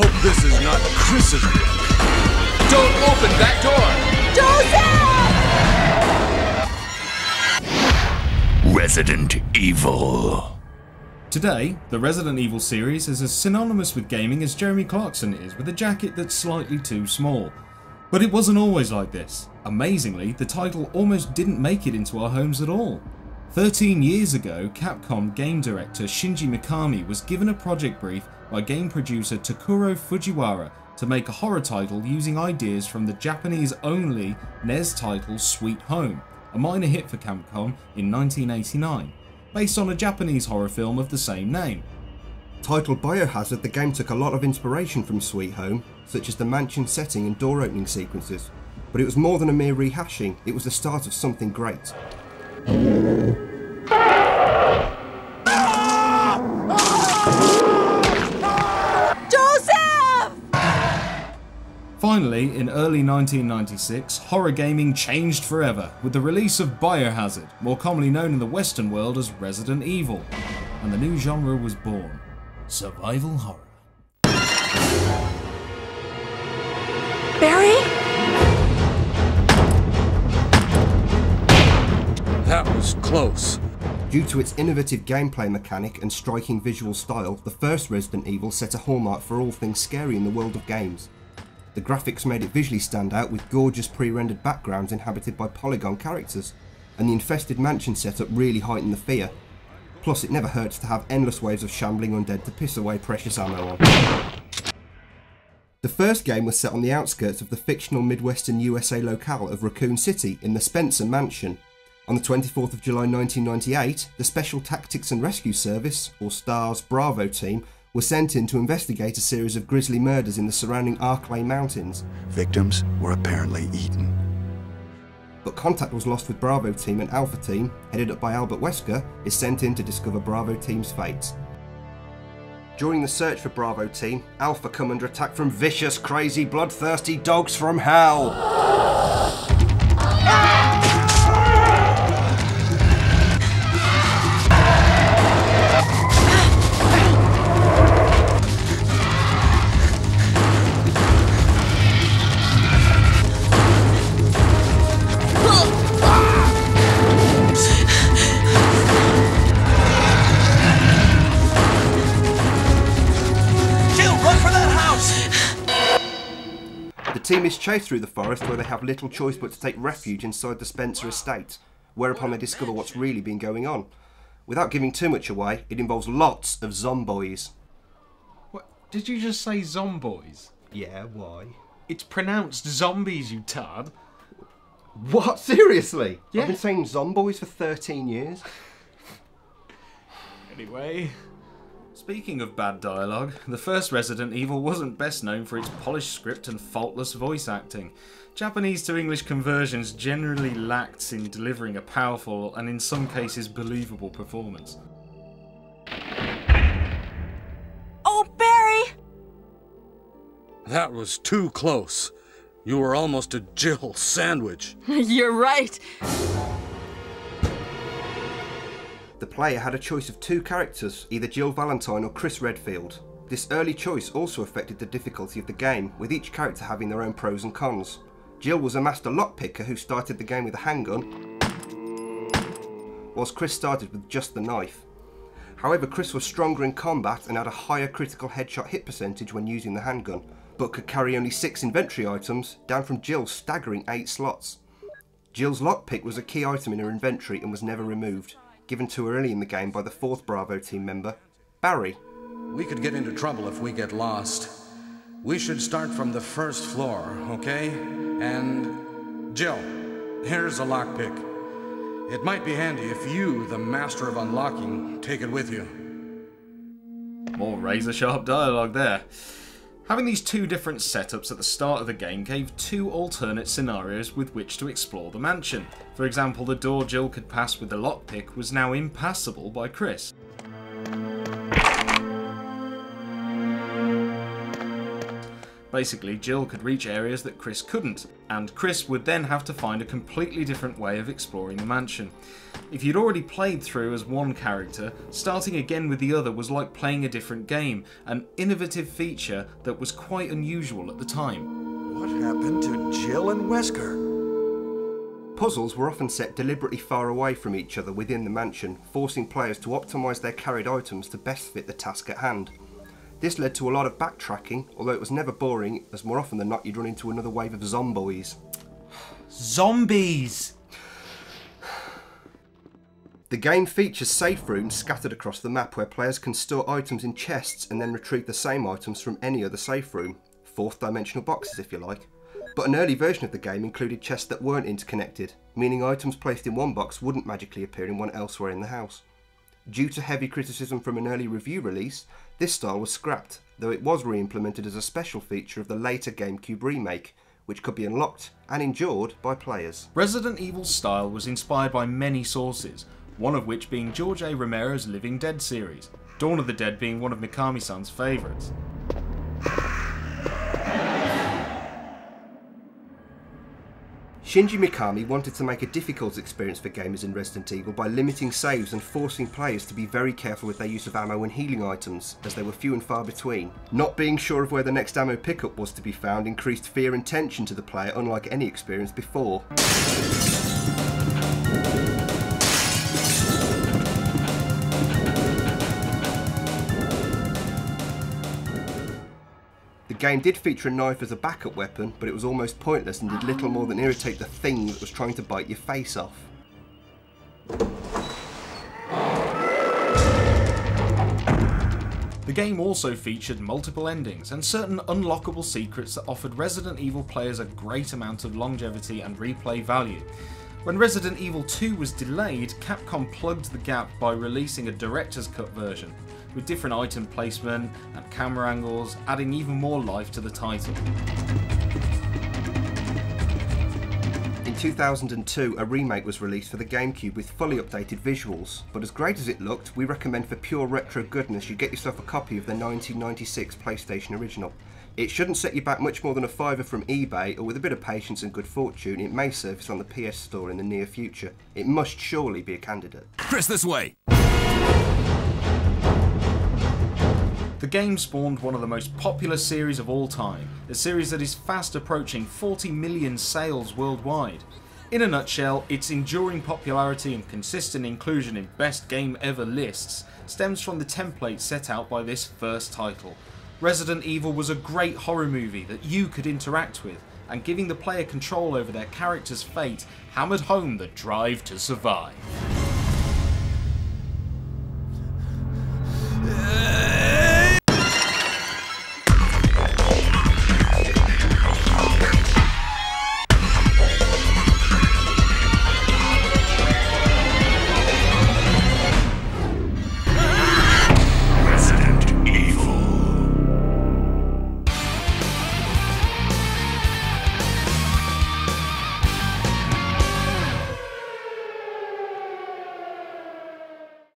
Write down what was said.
hope this is not Chris's room. Don't open that door! Joseph! Resident Evil. Today, the Resident Evil series is as synonymous with gaming as Jeremy Clarkson is with a jacket that's slightly too small. But it wasn't always like this. Amazingly, the title almost didn't make it into our homes at all. 13 years ago, Capcom game director Shinji Mikami was given a project brief by game producer Takuro Fujiwara to make a horror title using ideas from the Japanese-only NES title Sweet Home, a minor hit for Capcom in 1989, based on a Japanese horror film of the same name. Titled Biohazard, the game took a lot of inspiration from Sweet Home, such as the mansion setting and door opening sequences, but it was more than a mere rehashing, it was the start of something great. Joseph! Finally, in early 1996, horror gaming changed forever with the release of Biohazard, more commonly known in the Western world as Resident Evil, and the new genre was born: survival horror. Barry? That was close. Due to its innovative gameplay mechanic and striking visual style, the first Resident Evil set a hallmark for all things scary in the world of games. The graphics made it visually stand out with gorgeous pre-rendered backgrounds inhabited by polygon characters, and the infested mansion setup really heightened the fear. Plus, it never hurts to have endless waves of shambling undead to piss away precious ammo on. The first game was set on the outskirts of the fictional Midwestern USA locale of Raccoon City in the Spencer Mansion. On the 24th of July 1998, the Special Tactics and Rescue Service, or STARS Bravo team, were sent in to investigate a series of grisly murders in the surrounding Arklay Mountains. Victims were apparently eaten. But contact was lost with Bravo team, and Alpha team, headed up by Albert Wesker, is sent in to discover Bravo team's fate. During the search for Bravo team, Alpha come under attack from vicious, crazy, bloodthirsty dogs from hell. The team is chased through the forest where they have little choice but to take refuge inside the Spencer estate, whereupon they discover what's really been going on. Without giving too much away, it involves lots of zomboys. What? Did you just say zomboys? Yeah, why? It's pronounced zombies, you tard. What? Seriously? Yeah. I've been saying zomboys for 13 years. Anyway... Speaking of bad dialogue, the first Resident Evil wasn't best known for its polished script and faultless voice acting. Japanese to English conversions generally lacked in delivering a powerful and in some cases believable performance. Oh, Barry! That was too close. You were almost a Jill sandwich. You're right. The player had a choice of two characters, either Jill Valentine or Chris Redfield. This early choice also affected the difficulty of the game, with each character having their own pros and cons. Jill was a master lockpicker who started the game with a handgun, whilst Chris started with just the knife. However, Chris was stronger in combat and had a higher critical headshot hit percentage when using the handgun, but could carry only 6 inventory items, down from Jill's staggering 8 slots. Jill's lockpick was a key item in her inventory and was never removed, given to her early in the game by the 4th Bravo team member, Barry. We could get into trouble if we get lost. We should start from the first floor, okay? And Jill, here's a lockpick. It might be handy if you, the master of unlocking, take it with you. More razor-sharp dialogue there. Having these two different setups at the start of the game gave two alternate scenarios with which to explore the mansion. For example, the door Jill could pass with the lockpick was now impassable by Chris. Basically, Jill could reach areas that Chris couldn't, and Chris would then have to find a completely different way of exploring the mansion. If you'd already played through as one character, starting again with the other was like playing a different game, an innovative feature that was quite unusual at the time. What happened to Jill and Wesker? Puzzles were often set deliberately far away from each other within the mansion, forcing players to optimise their carried items to best fit the task at hand. This led to a lot of backtracking, although it was never boring, as more often than not you'd run into another wave of zomboids. Zombies! The game features safe rooms scattered across the map where players can store items in chests and then retrieve the same items from any other safe room. Fourth dimensional boxes if you like. But an early version of the game included chests that weren't interconnected, meaning items placed in one box wouldn't magically appear in one elsewhere in the house. Due to heavy criticism from an early review release, this style was scrapped, though it was re-implemented as a special feature of the later GameCube remake, which could be unlocked and endured by players. Resident Evil's style was inspired by many sources, one of which being George A. Romero's Living Dead series, Dawn of the Dead being one of Mikami-san's favourites. Shinji Mikami wanted to make a difficult experience for gamers in Resident Evil by limiting saves and forcing players to be very careful with their use of ammo and healing items, as they were few and far between. Not being sure of where the next ammo pickup was to be found increased fear and tension to the player unlike any experience before. The game did feature a knife as a backup weapon, but it was almost pointless and did little more than irritate the thing that was trying to bite your face off. The game also featured multiple endings and certain unlockable secrets that offered Resident Evil players a great amount of longevity and replay value. When Resident Evil 2 was delayed, Capcom plugged the gap by releasing a director's cut version, with different item placement and camera angles, adding even more life to the title. In 2002, a remake was released for the GameCube with fully updated visuals, but as great as it looked, we recommend for pure retro goodness you get yourself a copy of the 1996 PlayStation original. It shouldn't set you back much more than a $5 from eBay, or with a bit of patience and good fortune, it may surface on the PS Store in the near future. It must surely be a candidate. Chris, this way! The game spawned one of the most popular series of all time, a series that is fast approaching 40 million sales worldwide. In a nutshell, its enduring popularity and consistent inclusion in best game ever lists stems from the template set out by this first title. Resident Evil was a great horror movie that you could interact with, and giving the player control over their character's fate hammered home the drive to survive.